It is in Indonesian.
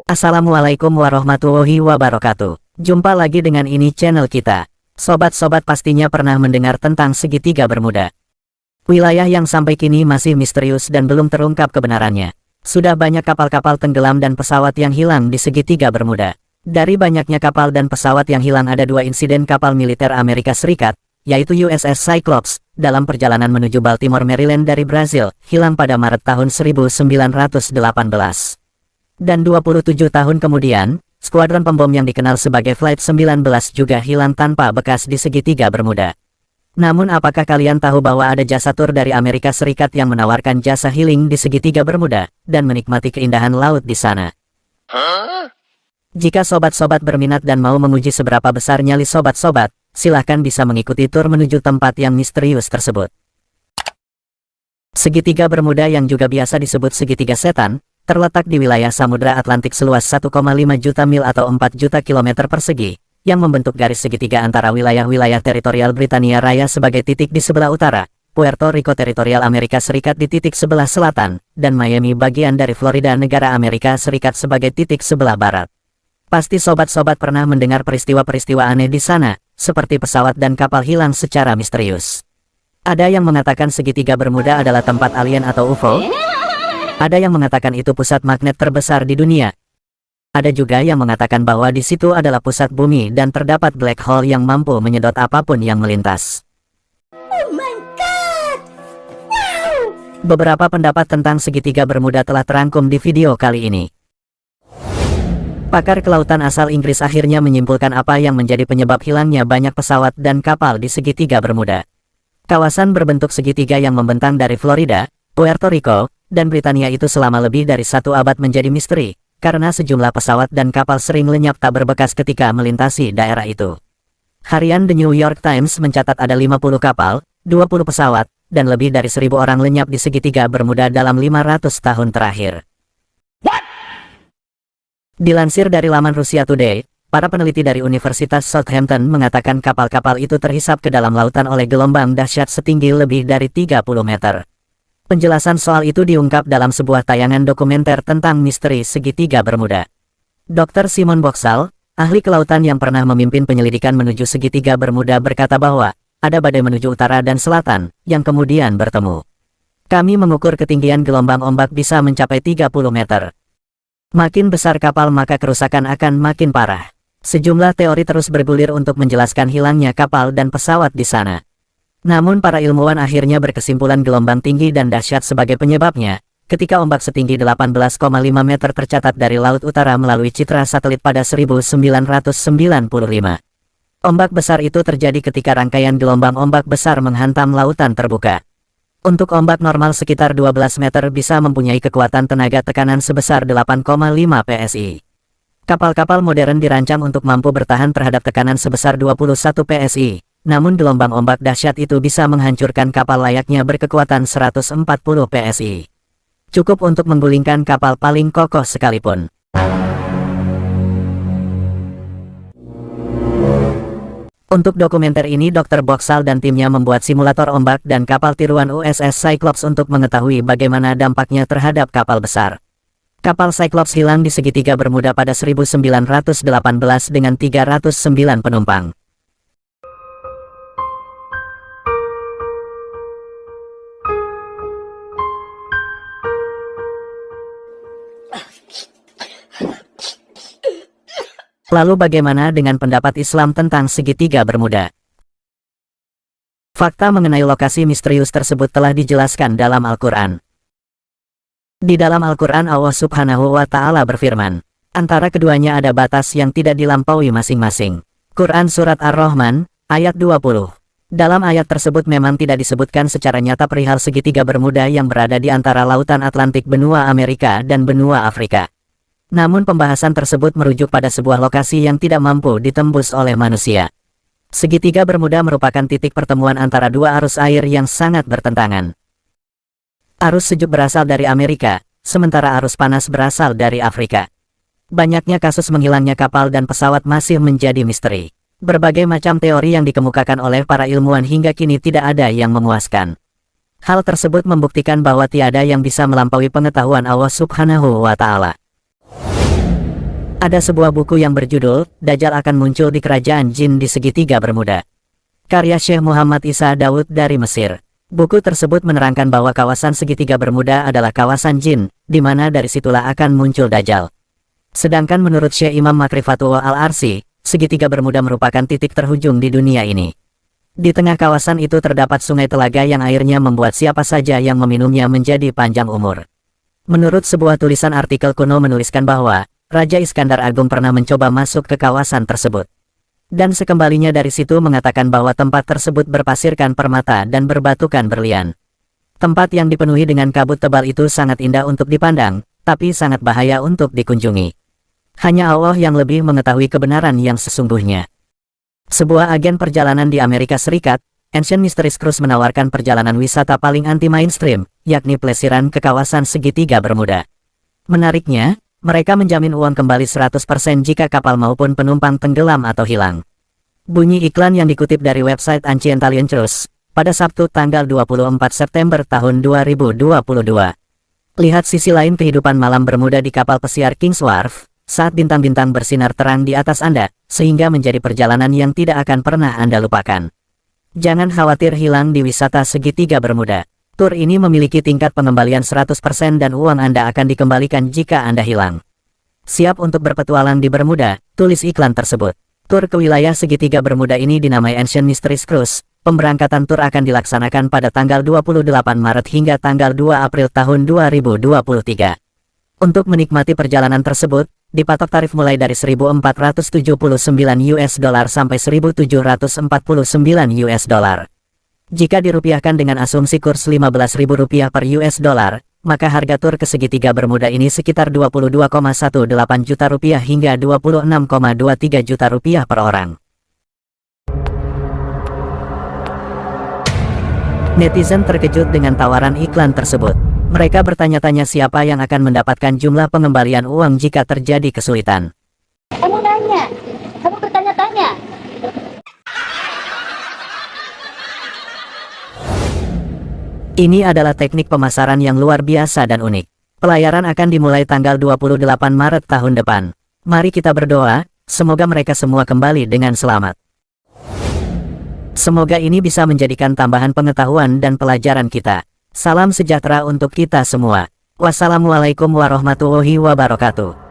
Assalamualaikum warahmatullahi wabarakatuh. Jumpa lagi dengan ini channel kita. Sobat-sobat pastinya pernah mendengar tentang segitiga Bermuda. Wilayah yang sampai kini masih misterius dan belum terungkap kebenarannya. Sudah banyak kapal-kapal tenggelam dan pesawat yang hilang di segitiga Bermuda. Dari banyaknya kapal dan pesawat yang hilang ada dua insiden kapal militer Amerika Serikat, yaitu USS Cyclops, dalam perjalanan menuju Baltimore, Maryland dari Brazil, hilang pada Maret tahun 1918. Dan 27 tahun kemudian, skuadron pembom yang dikenal sebagai Flight 19 juga hilang tanpa bekas di segitiga Bermuda. Namun apakah kalian tahu bahwa ada jasa tur dari Amerika Serikat yang menawarkan jasa healing di segitiga Bermuda, dan menikmati keindahan laut di sana? Jika sobat-sobat berminat dan mau menguji seberapa besar nyali sobat-sobat, silahkan bisa mengikuti tur menuju tempat yang misterius tersebut. Segitiga Bermuda yang juga biasa disebut segitiga setan, terletak di wilayah Samudra Atlantik seluas 1,5 juta mil atau 4 juta kilometer persegi, yang membentuk garis segitiga antara wilayah-wilayah teritorial Britania Raya sebagai titik di sebelah utara, Puerto Rico teritorial Amerika Serikat di titik sebelah selatan, dan Miami bagian dari Florida negara Amerika Serikat sebagai titik sebelah barat. Pasti sobat-sobat pernah mendengar peristiwa-peristiwa aneh di sana, seperti pesawat dan kapal hilang secara misterius. Ada yang mengatakan segitiga Bermuda adalah tempat alien atau UFO. Ada yang mengatakan itu pusat magnet terbesar di dunia. Ada juga yang mengatakan bahwa di situ adalah pusat bumi dan terdapat black hole yang mampu menyedot apapun yang melintas. Oh my god! Wow! Beberapa pendapat tentang segitiga Bermuda telah terangkum di video kali ini. Pakar kelautan asal Inggris akhirnya menyimpulkan apa yang menjadi penyebab hilangnya banyak pesawat dan kapal di segitiga Bermuda. Kawasan berbentuk segitiga yang membentang dari Florida, Puerto Rico, dan Britania itu selama lebih dari 1 abad menjadi misteri, karena sejumlah pesawat dan kapal sering lenyap tak berbekas ketika melintasi daerah itu. Harian The New York Times mencatat ada 50 kapal, 20 pesawat, dan lebih dari 1.000 orang lenyap di segitiga Bermuda dalam 500 tahun terakhir. Dilansir dari laman Russia Today, para peneliti dari Universitas Southampton mengatakan kapal-kapal itu terhisap ke dalam lautan oleh gelombang dahsyat setinggi lebih dari 30 meter. Penjelasan soal itu diungkap dalam sebuah tayangan dokumenter tentang misteri segitiga Bermuda. Dr. Simon Boxall, ahli kelautan yang pernah memimpin penyelidikan menuju segitiga Bermuda berkata bahwa ada badai menuju utara dan selatan, yang kemudian bertemu. Kami mengukur ketinggian gelombang ombak bisa mencapai 30 meter. Makin besar kapal maka kerusakan akan makin parah. Sejumlah teori terus bergulir untuk menjelaskan hilangnya kapal dan pesawat di sana. Namun para ilmuwan akhirnya berkesimpulan gelombang tinggi dan dahsyat sebagai penyebabnya, ketika ombak setinggi 18,5 meter tercatat dari Laut Utara melalui citra satelit pada 1995. Ombak besar itu terjadi ketika rangkaian gelombang ombak besar menghantam lautan terbuka. Untuk ombak normal sekitar 12 meter bisa mempunyai kekuatan tenaga tekanan sebesar 8,5 PSI. Kapal-kapal modern dirancang untuk mampu bertahan terhadap tekanan sebesar 21 PSI. Namun gelombang ombak dahsyat itu bisa menghancurkan kapal layaknya berkekuatan 140 PSI. Cukup untuk menggulingkan kapal paling kokoh sekalipun. Untuk dokumenter ini Dr. Boxall dan timnya membuat simulator ombak dan kapal tiruan USS Cyclops untuk mengetahui bagaimana dampaknya terhadap kapal besar. Kapal Cyclops hilang di segitiga Bermuda pada 1918 dengan 309 penumpang. Lalu bagaimana dengan pendapat Islam tentang segitiga Bermuda? Fakta mengenai lokasi misterius tersebut telah dijelaskan dalam Al-Quran. Di dalam Al-Quran Allah Subhanahu wa Ta'ala berfirman, antara keduanya ada batas yang tidak dilampaui masing-masing. Quran Surat Ar-Rahman, ayat 20. Dalam ayat tersebut memang tidak disebutkan secara nyata perihal segitiga Bermuda yang berada di antara lautan Atlantik benua Amerika dan benua Afrika. Namun pembahasan tersebut merujuk pada sebuah lokasi yang tidak mampu ditembus oleh manusia. Segitiga Bermuda merupakan titik pertemuan antara dua arus air yang sangat bertentangan. Arus sejuk berasal dari Amerika, sementara arus panas berasal dari Afrika. Banyaknya kasus menghilangnya kapal dan pesawat masih menjadi misteri. Berbagai macam teori yang dikemukakan oleh para ilmuwan hingga kini tidak ada yang memuaskan. Hal tersebut membuktikan bahwa tiada yang bisa melampaui pengetahuan Allah Subhanahu wa Ta'ala. Ada sebuah buku yang berjudul, Dajjal akan muncul di kerajaan jin di segitiga Bermuda. Karya Syekh Muhammad Isa Daud dari Mesir. Buku tersebut menerangkan bahwa kawasan segitiga Bermuda adalah kawasan jin, di mana dari situlah akan muncul Dajjal. Sedangkan menurut Syekh Imam Makrifatullah Al-Arsi, segitiga Bermuda merupakan titik terhujung di dunia ini. Di tengah kawasan itu terdapat sungai telaga yang airnya membuat siapa saja yang meminumnya menjadi panjang umur. Menurut sebuah tulisan artikel kuno menuliskan bahwa, Raja Iskandar Agung pernah mencoba masuk ke kawasan tersebut. Dan sekembalinya dari situ mengatakan bahwa tempat tersebut berpasirkan permata dan berbatukan berlian. Tempat yang dipenuhi dengan kabut tebal itu sangat indah untuk dipandang, tapi sangat bahaya untuk dikunjungi. Hanya Allah yang lebih mengetahui kebenaran yang sesungguhnya. Sebuah agen perjalanan di Amerika Serikat, Ancient Mysteries Cruise menawarkan perjalanan wisata paling anti-mainstream, yakni pelesiran ke kawasan segitiga Bermuda. Menariknya, mereka menjamin uang kembali 100% jika kapal maupun penumpang tenggelam atau hilang. Bunyi iklan yang dikutip dari website Ancient Alien Cruise, pada Sabtu tanggal 24 September tahun 2022. Lihat sisi lain kehidupan malam Bermuda di kapal pesiar King's Wharf, saat bintang-bintang bersinar terang di atas Anda, sehingga menjadi perjalanan yang tidak akan pernah Anda lupakan. Jangan khawatir hilang di wisata segitiga Bermuda. Tur ini memiliki tingkat pengembalian 100% dan uang Anda akan dikembalikan jika Anda hilang. Siap untuk berpetualang di Bermuda, tulis iklan tersebut. Tur ke wilayah segitiga Bermuda ini dinamai Ancient Mysteries Cruise. Pemberangkatan tur akan dilaksanakan pada tanggal 28 Maret hingga tanggal 2 April tahun 2023. Untuk menikmati perjalanan tersebut, dipatok tarif mulai dari $1.479 sampai $1.749. Jika dirupiahkan dengan asumsi kurs Rp15.000 per $, maka harga tur ke segitiga Bermuda ini sekitar Rp22,18 juta hingga Rp26,23 juta per orang. Netizen terkejut dengan tawaran iklan tersebut. Mereka bertanya-tanya siapa yang akan mendapatkan jumlah pengembalian uang jika terjadi kesulitan. Kamu nanya, kamu bertanya-tanya. Ini adalah teknik pemasaran yang luar biasa dan unik. Pelayaran akan dimulai tanggal 28 Maret tahun depan. Mari kita berdoa, semoga mereka semua kembali dengan selamat. Semoga ini bisa menjadikan tambahan pengetahuan dan pelajaran kita. Salam sejahtera untuk kita semua. Wassalamualaikum warahmatullahi wabarakatuh.